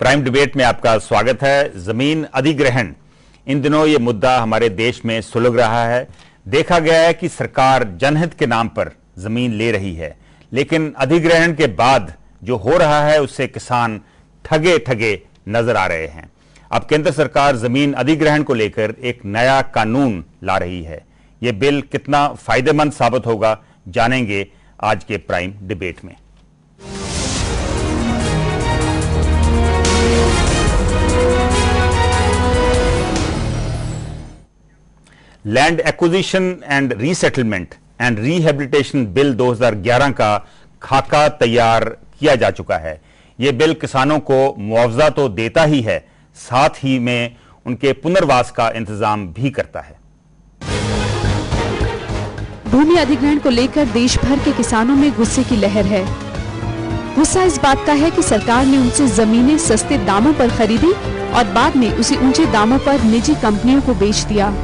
Prime debate में आपका स्वागत है। जमीन अधिग्रहण, इन दिनों ये मुद्दा हमारे देश में सुलग रहा है। देखा गया है कि सरकार जनहित के नाम पर जमीन ले रही है, लेकिन अधिग्रहण के बाद जो हो रहा है उससे किसान ठगे ठगे नजर आ रहे हैं। अब केंद्र सरकार जमीन अधिग्रहण को लेकर एक नया कानून ला रही है। यह बिल कितना फायदेमंद साबित होगा, जानेंगे आज के प्राइम डिबेट में। Land acquisition and resettlement and rehabilitation bill 2011 का खाका तैयार किया जा चुका है। यह बिल किसानों को मुआवजा तो देता ही है, साथ ही में उनके पुनर्वास का इंतजाम भी करता है। भूमि अधिग्रहण को लेकर देश भर के किसानों में गुस्से की लहर है। गुस्सा इस बात का है कि सरकार ने उनसे जमीनें सस्ते दामों पर खरीदी और बाद में उसे ऊंचे दामों पर निजी कंपनियों को बेच दिया।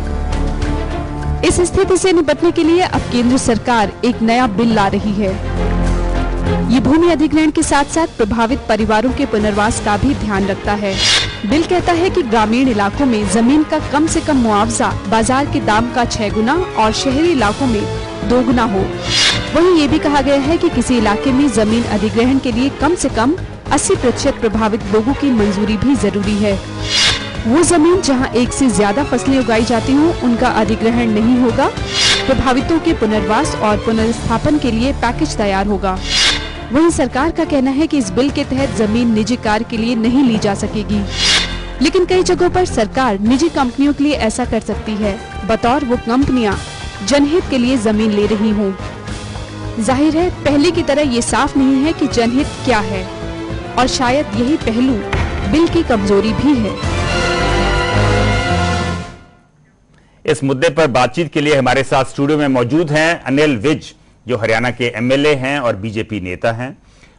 इस स्थिति से निपटने के लिए अब केंद्र सरकार एक नया बिल ला रही है। ये भूमि अधिग्रहण के साथ साथ प्रभावित परिवारों के पुनर्वास का भी ध्यान रखता है। बिल कहता है कि ग्रामीण इलाकों में जमीन का कम से कम मुआवजा बाजार के दाम का 6 गुना और शहरी इलाकों में 2 गुना हो। वहीं ये भी कहा गया है कि किसी इलाके में जमीन अधिग्रहण के लिए कम से कम 80% प्रभावित लोगों की मंजूरी भी जरूरी है। वो जमीन जहां एक से ज्यादा फसलें उगाई जाती हों, उनका अधिग्रहण नहीं होगा। प्रभावितों के पुनर्वास और पुनर्स्थापन के लिए पैकेज तैयार होगा। वहीं सरकार का कहना है कि इस बिल के तहत जमीन निजी कार्य के लिए नहीं ली जा सकेगी, लेकिन कई जगहों पर सरकार निजी कंपनियों के लिए ऐसा कर सकती है, बतौर वो कंपनियां जनहित के लिए जमीन ले रही हों। जाहिर है पहले की तरह ये साफ नहीं है कि जनहित क्या है, और शायद यही पहलू बिल की कमजोरी भी है। इस मुद्दे पर बातचीत के लिए हमारे साथ स्टूडियो में मौजूद हैं अनिल विज, जो हरियाणा के एमएलए हैं और बीजेपी नेता हैं,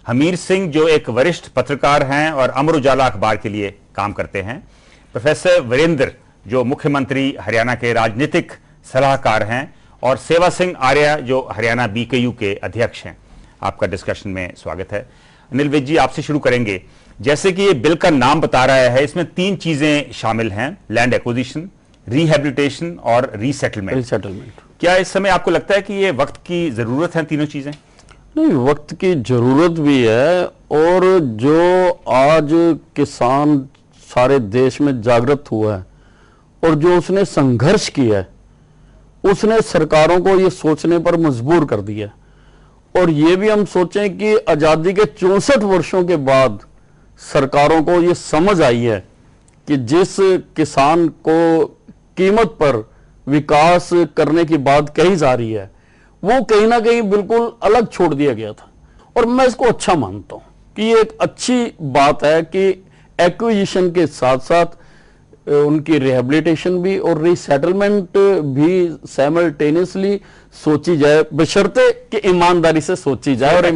हमीर सिंह, जो एक वरिष्ठ पत्रकार हैं और अमर उजाला अखबार के लिए काम करते हैं, प्रोफेसर वीरेंद्र, जो मुख्यमंत्री हरियाणा के राजनीतिक सलाहकार हैं, और सेवा सिंह आर्य, जो हरियाणा बीकेयू के अध्यक्ष हैं। आपका डिस्कशन में स्वागत है। अनिल विज जी, आपसे शुरू करेंगे। जैसे कि ये बिल का नाम बता रहा है, इसमें 3 चीजें शामिल हैं: लैंड एक्विजिशन, रिहेबिलिटेशन और रीसेटलमेंट। क्या इस समय आपको लगता है कि ये वक्त की जरूरत है तीनों चीजें? नहीं, वक्त की जरूरत भी है, और जो आज किसान सारे देश में जागृत हुआ है और जो उसने संघर्ष किया है, उसने सरकारों को ये सोचने पर मजबूर कर दिया। और ये भी हम सोचें कि आजादी के 64 वर्षों के बाद सरकारों को ये समझ आई है कि जिस किसान को कीमत पर विकास करने की बात कही जा रही है, वो कहीं ना कहीं बिल्कुल अलग छोड़ दिया गया था। और मैं इसको अच्छा मानता हूं कि ये एक अच्छी बात है कि एक्विजिशन के साथ साथ उनकी रिहेबिलिटेशन भी और रीसेटलमेंट भी साइमल्टेनियसली सोची जाए, बशर्ते कि ईमानदारी से सोची जाए और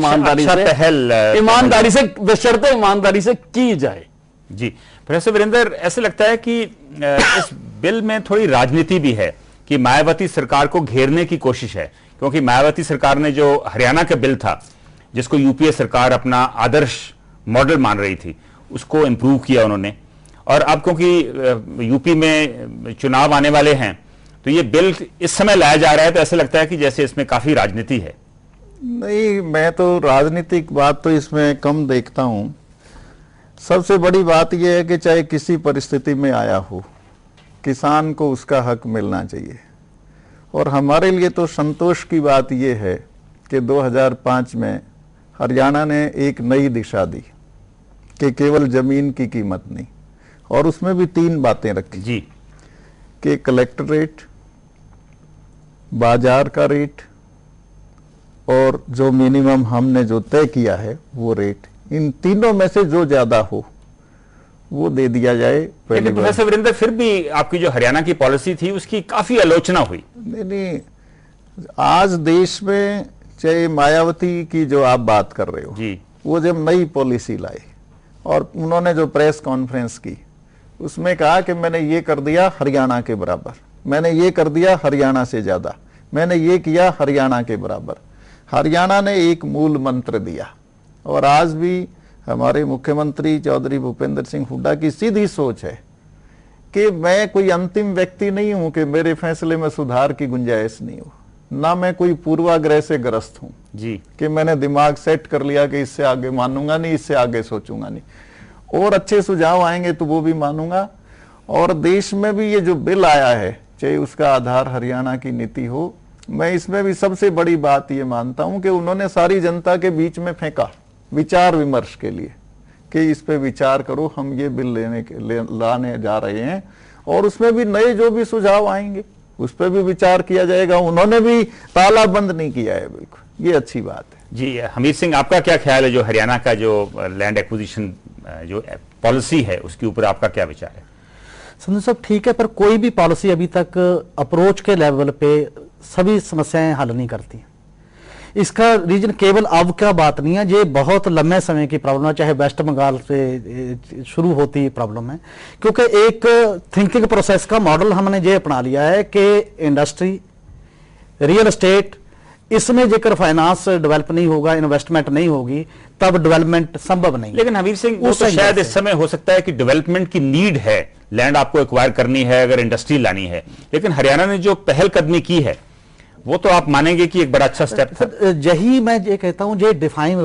बशर्ते ईमानदारी से की जाए। जी प्रोफेसर वीरेंद्र, ऐसे लगता है कि इस बिल में थोड़ी राजनीति भी है, कि मायावती सरकार को घेरने की कोशिश है, क्योंकि मायावती सरकार ने जो हरियाणा का बिल था, जिसको यूपीए सरकार अपना आदर्श मॉडल मान रही थी, उसको इंप्रूव किया उन्होंने। और अब क्योंकि यूपी में चुनाव आने वाले हैं, तो ये बिल इस समय लाया जा रहा है, तो ऐसा लगता है कि जैसे इसमें काफी राजनीति है। नहीं, मैं तो राजनीतिक बात तो इसमें कम देखता हूं। सबसे बड़ी बात यह है कि चाहे किसी परिस्थिति में आया हो, किसान को उसका हक मिलना चाहिए। और हमारे लिए तो संतोष की बात यह है कि 2005 में हरियाणा ने एक नई दिशा दी कि केवल जमीन की कीमत नहीं, और उसमें भी 3 बातें रखी जी, कि कलेक्टर रेट, बाजार का रेट, और जो मिनिमम हमने जो तय किया है वो रेट। इन तीनों में से जो ज्यादा हो वो दे दिया जाए। लेकिन प्रोफेसर वीरेंद्र, फिर भी आपकी जो हरियाणा की पॉलिसी थी उसकी काफी आलोचना हुई। नहीं, आज देश में चाहे मायावती की जो आप बात कर रहे हो जी, वो जब नई पॉलिसी लाई और उन्होंने जो प्रेस कॉन्फ्रेंस की, उसमें कहा कि मैंने ये कर दिया हरियाणा के बराबर, मैंने ये कर दिया हरियाणा से ज्यादा, मैंने ये किया हरियाणा के बराबर। हरियाणा ने एक मूल मंत्र दिया, और आज भी हमारे मुख्यमंत्री चौधरी भूपेंद्र सिंह हुड्डा की सीधी सोच है कि मैं कोई अंतिम व्यक्ति नहीं हूं कि मेरे फैसले में सुधार की गुंजाइश नहीं हो, ना मैं कोई पूर्वाग्रह से ग्रस्त हूं जी कि मैंने दिमाग सेट कर लिया कि इससे आगे मानूंगा नहीं, इससे आगे सोचूंगा नहीं। और अच्छे सुझाव आएंगे तो वो भी मानूंगा। और देश में भी ये जो बिल आया है, चाहे उसका आधार हरियाणा की नीति हो, मैं इसमें भी सबसे बड़ी बात ये मानता हूं कि उन्होंने सारी जनता के बीच में फेंका विचार विमर्श के लिए कि इस पे विचार करो, हम ये बिल लाने जा रहे हैं, और उसमें भी नए जो भी सुझाव आएंगे उस पर भी विचार किया जाएगा। उन्होंने भी ताला बंद नहीं किया है, बिल्कुल ये अच्छी बात है। जी हमीर सिंह, आपका क्या ख्याल है जो हरियाणा का जो लैंड एक्विजिशन जो पॉलिसी है उसके ऊपर आपका क्या विचार है? संधू साहब ठीक है, पर कोई भी पॉलिसी अभी तक अप्रोच के लेवल पे सभी समस्याएं हल नहीं करती। इसका रीजन केवल अब का बात नहीं है, ये बहुत लंबे समय की प्रॉब्लम है, चाहे वेस्ट बंगाल से शुरू होती प्रॉब्लम है। क्योंकि एक थिंकिंग प्रोसेस का मॉडल हमने ये अपना लिया है कि इंडस्ट्री, रियल एस्टेट, इसमें जेकर फाइनेंस डेवलप नहीं होगा, इन्वेस्टमेंट नहीं होगी, तब डेवलपमेंट संभव नहीं। लेकिन हमीर सिंह, वो तो शायद इस समय हो सकता है कि डेवलपमेंट की नीड है, लैंड आपको एक्वायर करनी है अगर इंडस्ट्री लानी है, लेकिन हरियाणा ने जो पहल कदमी की है वो तो आप मानेंगे कि एक बड़ा अच्छा स्टेप था। यही मैं ये कहता हूं, ये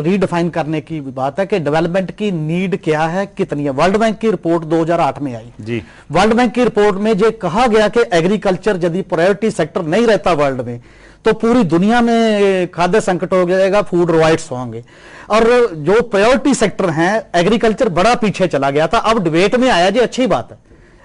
रीडिफाइन करने की बात है कि डेवलपमेंट की नीड क्या है, कितनी है। वर्ल्ड बैंक की रिपोर्ट 2008 में आई जी। वर्ल्ड बैंक की रिपोर्ट में ये कहा गया कि एग्रीकल्चर यदि प्रायोरिटी सेक्टर नहीं रहता वर्ल्ड में तो पूरी दुनिया में खाद्य संकट हो जाएगा, फूड राइट्स होंगे। और जो प्रायोरिटी सेक्टर हैं, एग्रीकल्चर बड़ा पीछे चला गया था। अब डिबेट में आया, ये अच्छी बात है,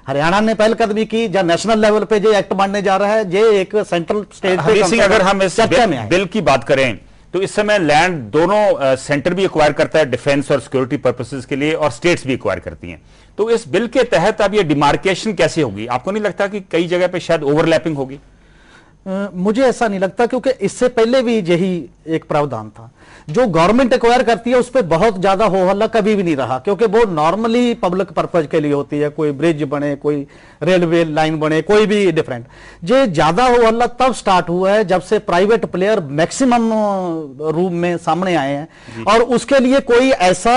हरियाणा ने पहल कदमी की, जहां नेशनल लेवल पे जो एक्ट बनने जा रहा है, ये एक सेंट्रल स्टेट पे। अगर हम इस बिल की बात करें तो इस समय लैंड दोनों सेंटर भी एक्वायर करता है डिफेंस और सिक्योरिटी पर्पसेस के लिए, और स्टेट्स भी एक्वायर करती हैं। तो इस बिल के तहत अब ये डिमार्केशन कैसे होगी? आपको नहीं लगता कि कई जगह पे शायद ओवरलैपिंग होगी? मुझे ऐसा नहीं लगता, क्योंकि इससे पहले भी यही एक प्रावधान था। जो गवर्नमेंट एक्वायर करती है उस पर बहुत ज्यादा हो हल्ला कभी भी नहीं रहा, क्योंकि वो नॉर्मली पब्लिक पर्पज के लिए होती है, कोई ब्रिज बने, कोई रेलवे लाइन बने, कोई भी डिफरेंट। ये ज्यादा हो हल्ला तब स्टार्ट हुआ है जब से प्राइवेट प्लेयर मैक्सिमम रूप में सामने आए हैं, और उसके लिए कोई ऐसा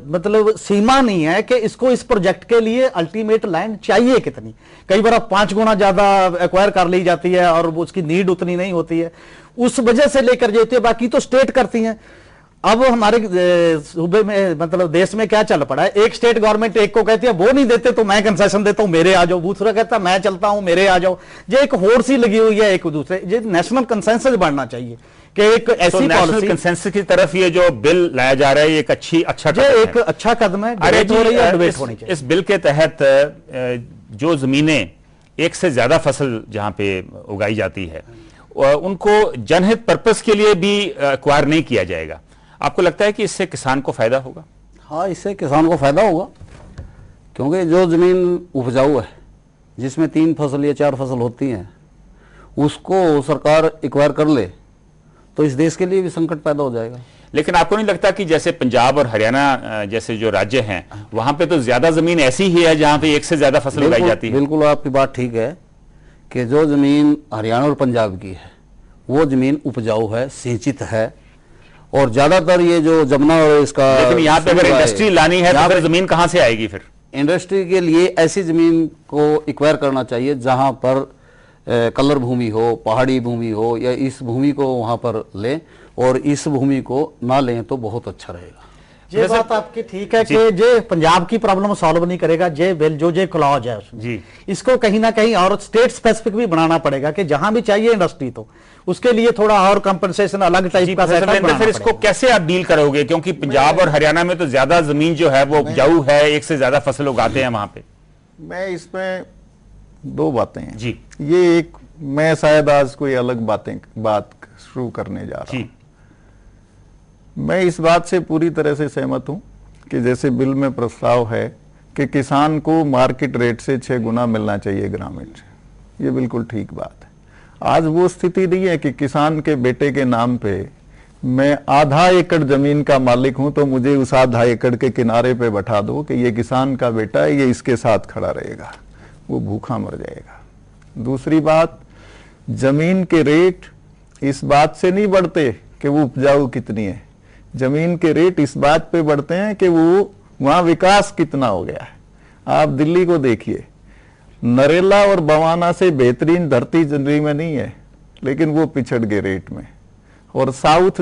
मतलब सीमा नहीं है कि इसको इस प्रोजेक्ट के लिए अल्टीमेट लैंड चाहिए कितनी। कई बार 5 गुना ज्यादा एक्वायर कर ली जाती है और उसकी नीड उतनी नहीं होती है, उस वजह से लेकर जाती है, बाकी तो स्टेट करती हैं। अब हमारे सूबे में मतलब देश में क्या चल पड़ा है, एक स्टेट गवर्नमेंट एक को कहती है वो नहीं देते तो मैं कंसेशन देता हूं, मेरे आ जाओ, दूसरा कहता है मैं चलता हूं, मेरे आ जाओ। ये एक होड़ सी लगी हुई है एक दूसरे। ये नेशनल कंसेंसस बढ़ना चाहिए कि एक ऐसी पॉलिसी कंसेंसस की तरफ ये जो बिल लाया जा रहा है, ये एक अच्छा कदम है। डिबेट होनी चाहिए। इस बिल के तहत जो जमीनें एक से ज्यादा फसल जहां पे उगाई जाती है उनको जनहित पर्पस के लिए भी एक्वायर नहीं किया जाएगा। आपको लगता है कि इससे किसान को फायदा होगा? हाँ, इससे किसान को फायदा होगा, क्योंकि जो जमीन उपजाऊ है जिसमें 3 फसल या 4 फसल होती हैं, उसको सरकार एक्वायर कर ले तो इस देश के लिए भी संकट पैदा हो जाएगा। लेकिन आपको नहीं लगता कि जैसे पंजाब और हरियाणा जैसे जो राज्य हैं वहां पे तो ज्यादा जमीन ऐसी ही है जहां पे एक से ज्यादा फसल उगाई जाती है? बिल्कुल आपकी बात ठीक है कि जो जमीन हरियाणा और पंजाब की है वो जमीन उपजाऊ है, सिंचित है, और ज्यादातर ये जो जमुना और इसका, लेकिन यहाँ पे अगर इंडस्ट्री लानी है तो फिर जमीन कहां से आएगी? फिर इंडस्ट्री के लिए ऐसी जमीन को एक्वायर करना चाहिए जहां पर कलर भूमि हो, पहाड़ी भूमि हो, या इस भूमि को वहां पर लें, और इस भूमि को ना लें तो बहुत अच्छा रहेगा। ये बात आपकी ठीक है कि ये पंजाब की प्रॉब्लम सॉल्व नहीं करेगा। जे बिल जो क्लॉज है उसमें जी, इसको कहीं ना कहीं और स्टेट स्पेसिफिक भी बनाना पड़ेगा कि जहां भी चाहिए इंडस्ट्री तो उसके लिए थोड़ा और कंपनसेशन अलग टाइप का सेटअप बनाना। फिर इसको कैसे आप डील करोगे? क्योंकि पंजाब और हरियाणा में तो ज्यादा जमीन जो है वो उपजाऊ है, एक से ज्यादा फसल उगाते हैं वहां पे। मैं इसमें 2 बातें हैं जी। ये एक, मैं शायद आज कोई अलग बात शुरू करने जा रहा हूं। मैं इस बात से पूरी तरह से सहमत हूं कि जैसे बिल में प्रस्ताव है कि किसान को मार्केट रेट से 6 गुना मिलना चाहिए ग्रामीण से, ये बिल्कुल ठीक बात है। आज वो स्थिति नहीं है कि किसान के बेटे के नाम पे मैं आधा एकड़ जमीन का मालिक हूं तो मुझे उस आधा एकड़ के किनारे पे बैठा दो कि ये किसान का बेटा है, ये इसके साथ खड़ा रहेगा, वो भूखा मर जाएगा। दूसरी बात, जमीन के रेट इस बात से नहीं बढ़ते कि वो उपजाऊ कितनी है, जमीन के रेट इस बात पे बढ़ते हैं कि वो वहां विकास कितना हो गया है। आप दिल्ली को देखिए, नरेला और बवाना से बेहतरीन धरती दिल्ली में नहीं है, लेकिन वो पिछड़ गए रेट में। और साउथ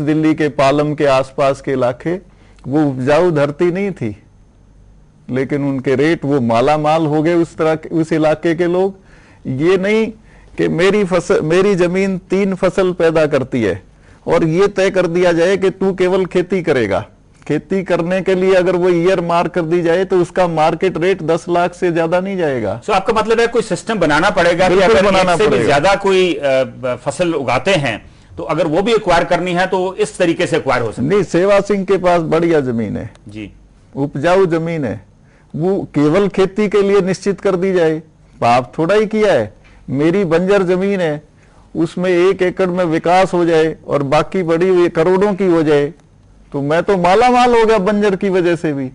दिल्ली के पालम के आसपास के इलाके, वो उपजाऊ धरती नहीं थी, लेकिन उनके रेट वो माला माल हो गए उस इलाके के लोग। ये नहीं कि मेरी जमीन 3 फसल पैदा करती है और ये तय कर दिया जाए कि तू केवल खेती करेगा। खेती करने के लिए अगर वो ईयर मार्क कर दी जाए तो उसका मार्केट रेट 10 लाख से ज्यादा नहीं जाएगा। तो आपका मतलब है कोई सिस्टम बनाना पड़ेगा कि अगर एक से भी ज्यादा कोई फसल उगाते हैं तो अगर वो भी एक्वायर करनी है तो इस तरीके से एक्वायर हो सकती है। नहीं, सेवा सिंह के पास बढ़िया जमीन है जी, उपजाऊ जमीन है, वो केवल खेती के लिए निश्चित कर दी जाए। पाप थोड़ा ही किया है। मेरी बंजर जमीन है, उसमें 1 एकड़ में विकास हो जाए और बाकी बड़ी हुई करोड़ों की हो जाए तो मैं तो माला माल हो गया बंजर की वजह से भी।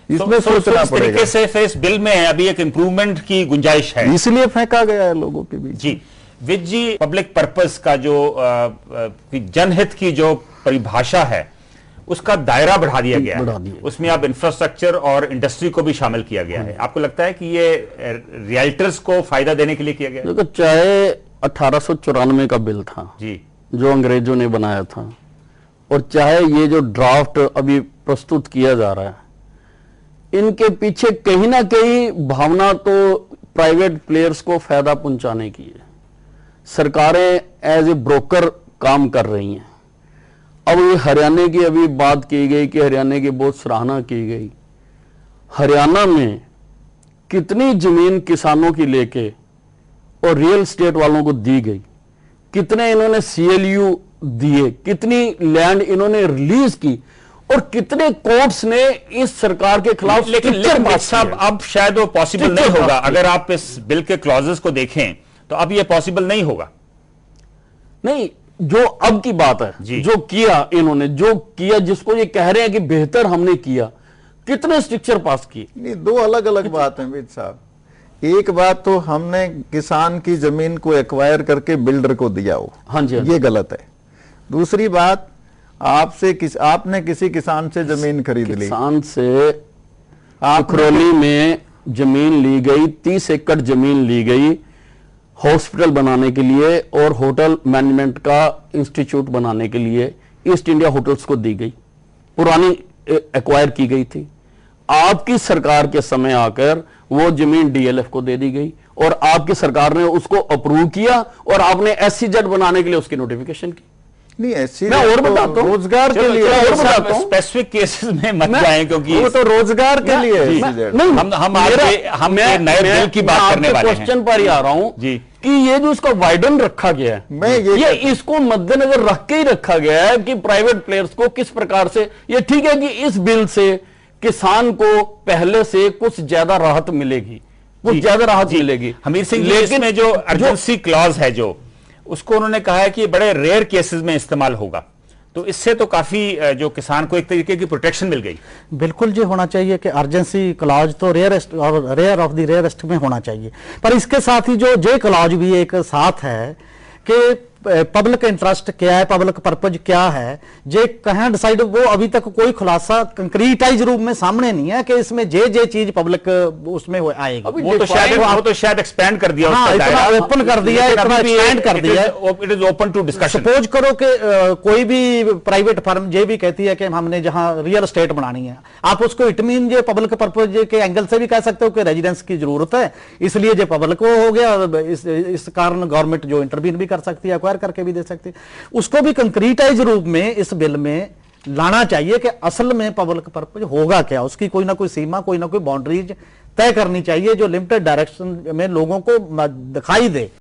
इसमें सोचना इस तरीके से इस बिल में अभी एक इंप्रूवमेंट की गुंजाइश है, इसलिए फेंका गया है लोगों के बीच। जी विज जी, पब्लिक पर्पस का जो जनहित की जो परिभाषा है उसका दायरा बढ़ा दिया गया है। उसमें अब इंफ्रास्ट्रक्चर और इंडस्ट्री को भी शामिल किया गया है। आपको लगता है कि ये रियल्टर्स को फायदा देने के लिए किया गया? देखो, चाहे 1894 का बिल था जी, जो अंग्रेजों ने बनाया था, और चाहे ये जो ड्राफ्ट अभी प्रस्तुत किया जा रहा है, इनके पीछे कहीं ना कहीं भावना तो प्राइवेट प्लेयर्स को फायदा पहुंचाने की है। सरकारें एज ए ब्रोकर काम कर रही हैं। अब ये हरियाणा की अभी बात की गई कि हरियाणा की बहुत सराहना की गई। हरियाणा में कितनी जमीन किसानों की लेके और रियल एस्टेट वालों को दी गई, कितने इन्होंने CLU दिए, कितनी लैंड इन्होंने रिलीज की, और कितने कोर्ट्स ने इस सरकार के खिलाफ लेकिन साहब अब शायद वो पॉसिबल नहीं होगा। अगर आप इस बिल के क्लॉजेस को देखें तो अब ये पॉसिबल नहीं होगा। नहीं, जो अब की बात है, जो किया इन्होंने, जो किया, जिसको ये कह रहे हैं कि बेहतर हमने किया, कितने स्ट्रक्चर पास किए। नहीं, 2 अलग अलग बात है विज साहब। एक बात तो हमने किसान की जमीन को एक्वायर करके बिल्डर को दिया हो, हाँ जी, ये गलत है। दूसरी बात, आपने किसी किसान से जमीन खरीद ली, किसान से अखरौली में जमीन ली गई, 30 एकड़ जमीन ली गई हॉस्पिटल बनाने के लिए और होटल मैनेजमेंट का इंस्टीट्यूट बनाने के लिए ईस्ट इंडिया होटल्स को दी गई, पुरानी एक्वायर की गई थी। आपकी सरकार के समय आकर वो जमीन DLF को दे दी गई और आपकी सरकार ने उसको अप्रूव किया और आपने SCZ बनाने के लिए उसकी नोटिफिकेशन की। नहीं, ऐसी मैं और बताता हूं, रोजगार के लिए, और बताता हूं, स्पेसिफिक केसेस में मत जाएं क्योंकि वो तो रोजगार के लिए नहीं, हम नए बिल की बात करने वाले हैं। क्वेश्चन पर ही आ रहा हूं जी कि ये जो इसका वाइडन रखा गया है, मैं ये इसको मद्देनजर रख के ही रखा गया है कि प्राइवेट प्लेयर्स को किस प्रकार से, ये ठीक है कि इस बिल से किसान को पहले से कुछ ज्यादा राहत मिलेगी, कुछ ज्यादा राहत मिलेगी। हमीर सिंह, लेकिन में जो अर्जेंसी क्लॉज है जो उसको उन्होंने कहा है कि बड़े रेयर केसेस में इस्तेमाल होगा, तो इससे तो काफी जो किसान को एक तरीके की प्रोटेक्शन मिल गई। बिल्कुल जी, होना चाहिए कि अर्जेंसी क्लॉज तो रेयरेस्ट और रेयर ऑफ द रेयरेस्ट में होना चाहिए, पर इसके साथ ही जो जे क्लॉज भी एक साथ है कि पब्लिक इंटरेस्ट क्या है, पब्लिक पर्पज क्या है, जे कहां डिसाइड, वो अभी तक कोई खुलासा कंक्रीटाइज रूप में सामने नहीं है कि इसमें जे चीज पब्लिक उसमें आएगी। वो तो शायद एक्सपेंड कर दिया, हाँ, इतना ओपन कर दिया, इतना एक्सपेंड कर दिया, it is open to discussion. Suppose करो कि कोई भी प्राइवेट फर्म ये भी कहती है कि हमने जहां रियल एस्टेट बनानी है, आप उसको it mean J public purpose के एंगल से भी कह सकते हो कि रेजिडेंस की जरूरत है, इसलिए जो पब्लिक वो हो गया, इस कारण गवर्नमेंट जो इंटरवीन भी कर सकती है, करके भी दे सकती है। उसको भी कंक्रीटाइज रूप में इस बिल में लाना चाहिए कि असल में पब्लिक पर्पज होगा क्या, उसकी कोई ना कोई सीमा, कोई ना कोई बाउंड्रीज तय करनी चाहिए जो लिमिटेड डायरेक्शन में लोगों को दिखाई दे।